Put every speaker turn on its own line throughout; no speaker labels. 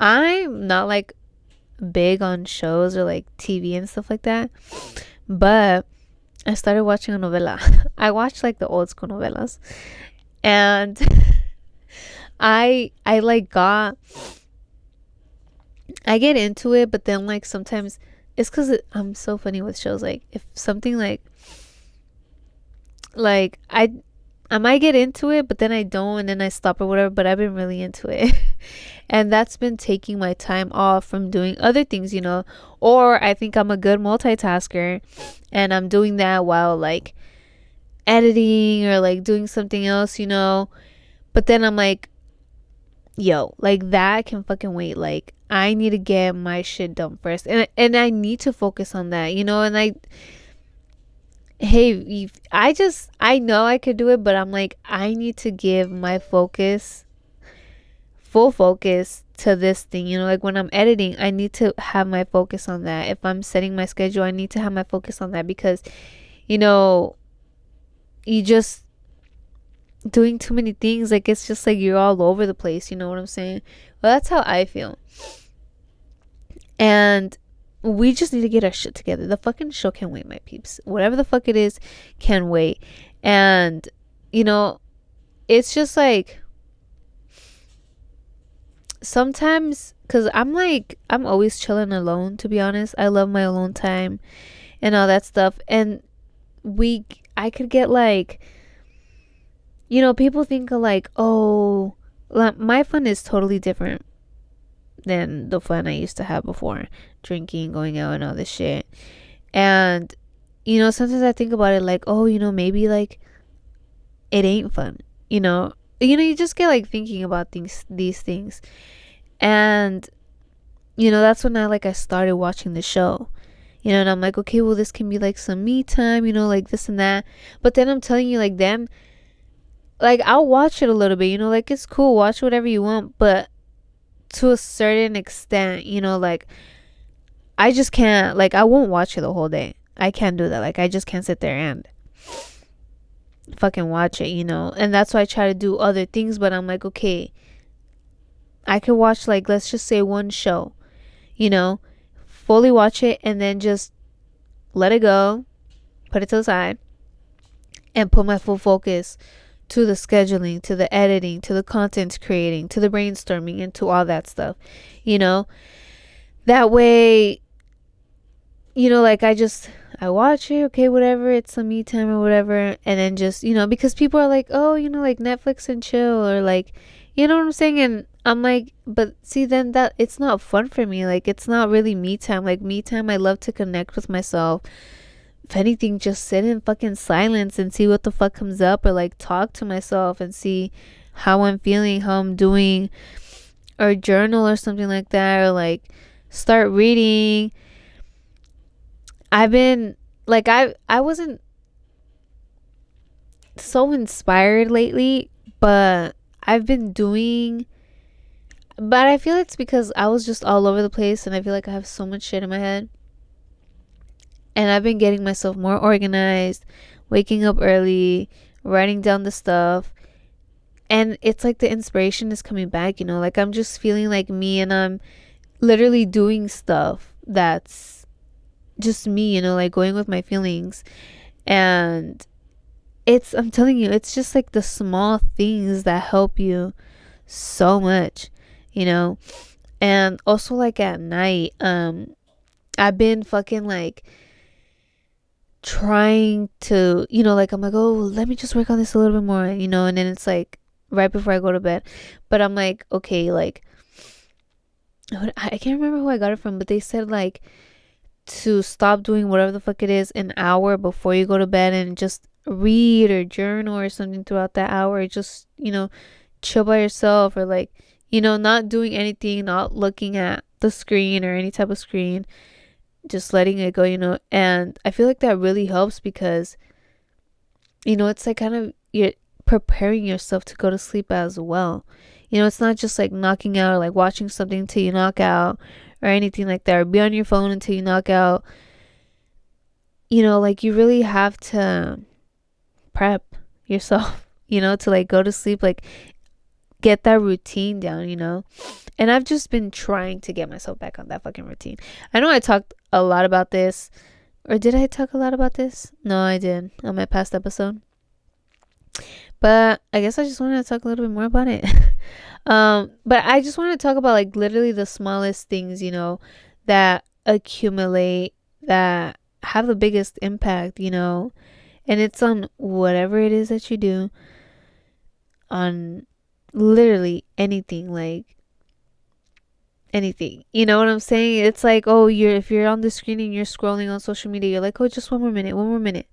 I'm not like big on shows or like TV and stuff like that, but I started watching a novela. I watched like the old school novelas, and I like got I get into it, but then like sometimes it's because I'm so funny with shows. Like if something like I might get into it, but then I don't, and then I stop or whatever. But I've been really into it, and that's been taking my time off from doing other things, you know. Or I think I'm a good multitasker, and I'm doing that while like editing or like doing something else, you know. But then I'm like, yo, like that can fucking wait. Like I need to get my shit done first, and I need to focus on that, you know. And I know I could do it, but I'm like I need to give my focus, full focus to this thing, you know. Like when I'm editing, I need to have my focus on that. If I'm setting my schedule, I need to have my focus on that because, you know, you just doing too many things, like it's just like you're all over the place, you know what I'm saying? Well, that's how I feel. And we just need to get our shit together. The fucking show can wait, my peeps. Whatever the fuck it is can wait. And you know, it's just like sometimes, because I'm always chilling alone, to be honest. I love my alone time and all that stuff. And we I could get like, you know, people think of like, oh, like, my fun is totally different than the fun I used to have before, drinking, going out, and all this shit. And you know, sometimes I think about it like, oh, you know, maybe like it ain't fun. You just get like thinking about these things, and you know, that's when I started watching the show. You know, and I'm like, okay, well, this can be like some me time, you know, like this and that. But then I'm telling you, like, then, like, I'll watch it a little bit, you know, like, it's cool, watch whatever you want, but to a certain extent, you know, like, I just can't, like, I won't watch it the whole day. I can't do that. Like, I just can't sit there and fucking watch it, you know. And that's why I try to do other things, but I'm like, okay, I could watch, like, let's just say one show, you know, fully watch it and then just let it go, put it to the side, and put my full focus to the scheduling, to the editing, to the content creating, to the brainstorming, and to all that stuff, you know. That way, you know, like, I watch it, okay, whatever, it's some me time or whatever, and then just, you know, because people are like, oh, you know, like Netflix and chill, or like, you know what I'm saying? And I'm like, but see, then that it's not fun for me. Like, it's not really me time. Like, me time, I love to connect with myself. If anything, just sit in fucking silence and see what the fuck comes up, or like talk to myself and see how I'm feeling, how I'm doing, or journal or something like that, or like start reading. I've been like, I wasn't so inspired lately, but I've been doing, but I feel it's because I was just all over the place, and I feel like I have so much shit in my head. And I've been getting myself more organized, waking up early, writing down the stuff. And it's like the inspiration is coming back, you know, like I'm just feeling like me, and I'm literally doing stuff that's just me, you know, like going with my feelings. And I'm telling you, it's just like the small things that help you so much, you know. And also, like, at night, I've been fucking like trying to, you know, like, I'm like, oh, let me just work on this a little bit more, you know. And then it's like right before I go to bed, but I'm like, okay, like, I can't remember who I got it from, but they said like to stop doing whatever the fuck it is an hour before you go to bed, and just read or journal or something throughout that hour, or just, you know, chill by yourself, or like, you know, not doing anything, not looking at the screen or any type of screen, just letting it go, you know. And I feel like that really helps because, you know, it's like kind of you're preparing yourself to go to sleep as well. You know, it's not just like knocking out, or like watching something until you knock out, or anything like that, or be on your phone until you knock out. You know, like, you really have to prep yourself, you know, to like go to sleep. Like, get that routine down, you know. And I've just been trying to get myself back on that fucking routine. I know I talked a lot about this, or did I talk a lot about this? No, I did on my past episode. But I guess I just wanted to talk a little bit more about it. But I just want to talk about like literally the smallest things, you know, that accumulate, that have the biggest impact, you know. And it's on whatever it is that you do, on literally anything, like anything. You know what I'm saying? It's like, oh, if you're on the screen and you're scrolling on social media, you're like, oh, just one more minute, one more minute.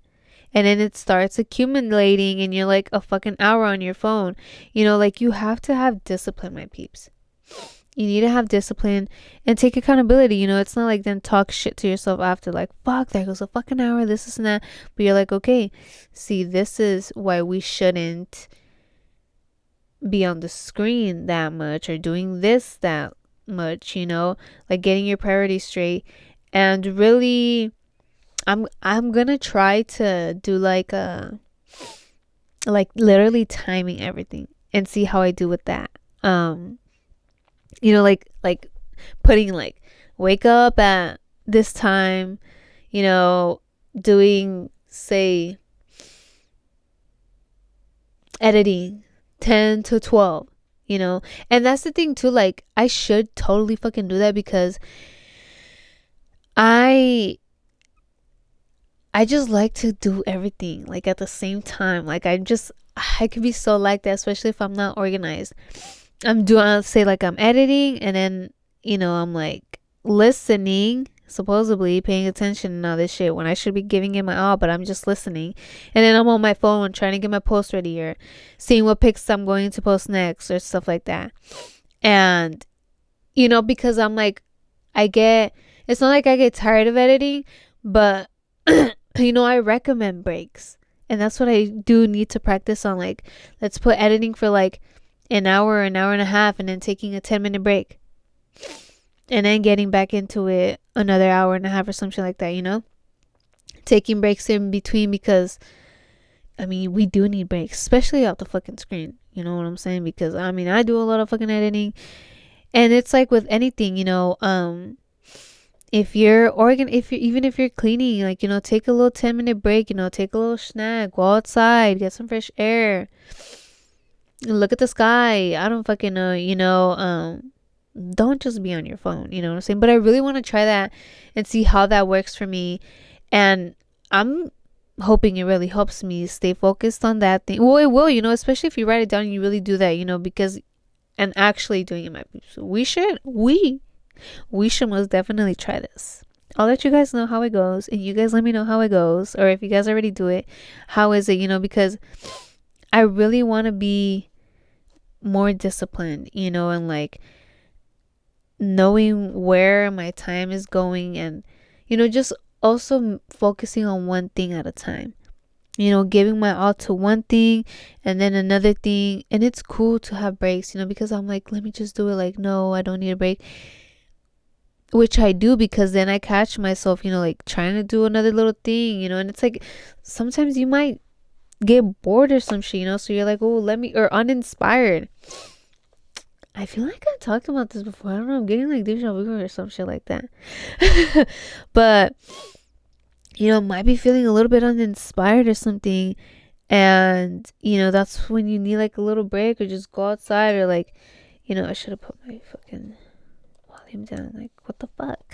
And then it starts accumulating and you're like a fucking hour on your phone. You know, like you have to have discipline, my peeps. You need to have discipline and take accountability. You know, it's not like then talk shit to yourself after, like, fuck, there goes a fucking hour, this is and that. But you're like, okay, see, this is why we shouldn't be on the screen that much or doing this that much, you know, like getting your priorities straight. And really, I'm gonna try to do like literally timing everything and see how I do with that. You know, like putting like wake up at this time, you know, doing, say, editing 10 to 12, you know. And that's the thing too, like I should totally fucking do that because I just like to do everything like at the same time. Like I could be so like that, especially if I'm not organized. I'll say like I'm editing and then, you know, I'm like listening, supposedly paying attention and all this shit when I should be giving it my all, but I'm just listening. And then I'm on my phone trying to get my post ready or seeing what pics I'm going to post next or stuff like that. And, you know, because I'm like, it's not like I get tired of editing, but, you know, I recommend breaks. And that's what I do need to practice on. Like, let's put editing for like an hour and a half and then taking a 10-minute break and then getting back into it another hour and a half or something like that, you know, taking breaks in between, because I mean we do need breaks, especially off the fucking screen, you know what I'm saying? Because I mean I do a lot of fucking editing, and it's like with anything, you know, if you're even if you're cleaning, like, you know, take a little 10-minute break, you know, take a little snack, go outside, get some fresh air, look at the sky. I don't fucking know, you know. Don't just be on your phone, you know what I'm saying? But I really want to try that and see how that works for me. And I'm hoping it really helps me stay focused on that thing. Well, it will, you know, especially if you write it down and you really do that, you know, because, and actually doing it might be, so we should most definitely try this. I'll let you guys know how it goes, and you guys let me know how it goes, or if you guys already do it, how is it, you know, because I really want to be more disciplined, you know, and like knowing where my time is going, and, you know, just also focusing on one thing at a time, you know, giving my all to one thing and then another thing. And it's cool to have breaks, you know, because I'm like, let me just do it. Like, no, I don't need a break, which I do, because then I catch myself, you know, like trying to do another little thing, you know. And it's like sometimes you might get bored or some shit, you know, so you're like, oh, or uninspired. I feel like I talked about this before. I don't know, I'm getting like deja vu or some shit like that. But, you know, might be feeling a little bit uninspired or something, and, you know, that's when you need like a little break, or just go outside, or like, you know, I should have put my fucking volume down. Like, what the fuck?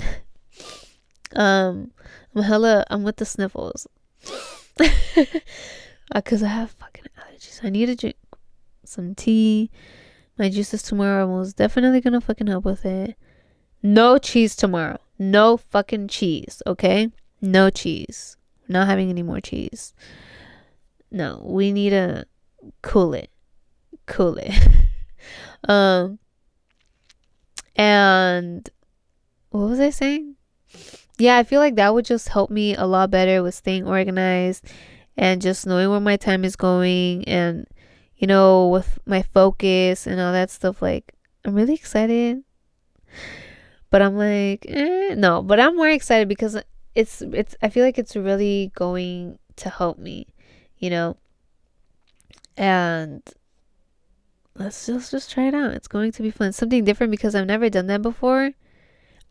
I'm with the sniffles. Because I have fucking allergies. I need to drink some tea. My juices tomorrow are most definitely gonna fucking help with it. No cheese tomorrow. No fucking cheese, okay? No cheese. Not having any more cheese. No, we need to cool it. And what was I saying? Yeah, I feel like that would just help me a lot better with staying organized and just knowing where my time is going, and, you know, with my focus and all that stuff. Like, I'm really excited, but I'm like, no, but I'm more excited because it's I feel like it's really going to help me, you know. And let's just try it out. It's going to be fun. Something different because I've never done that before.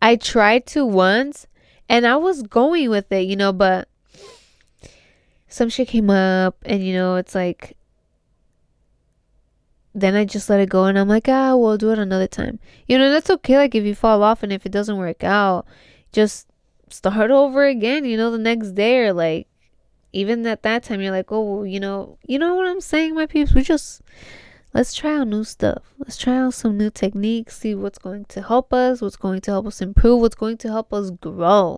I tried to once and I was going with it, but some shit came up and it's like then I just let it go and I'm like, we'll do it another time. That's okay. Like if you fall off and if it doesn't work out, just start over again, the next day or like even at that time you're like, oh, you know what I'm saying, my peeps? Let's try out new stuff. Let's try out some new techniques, see what's going to help us improve, what's going to help us grow.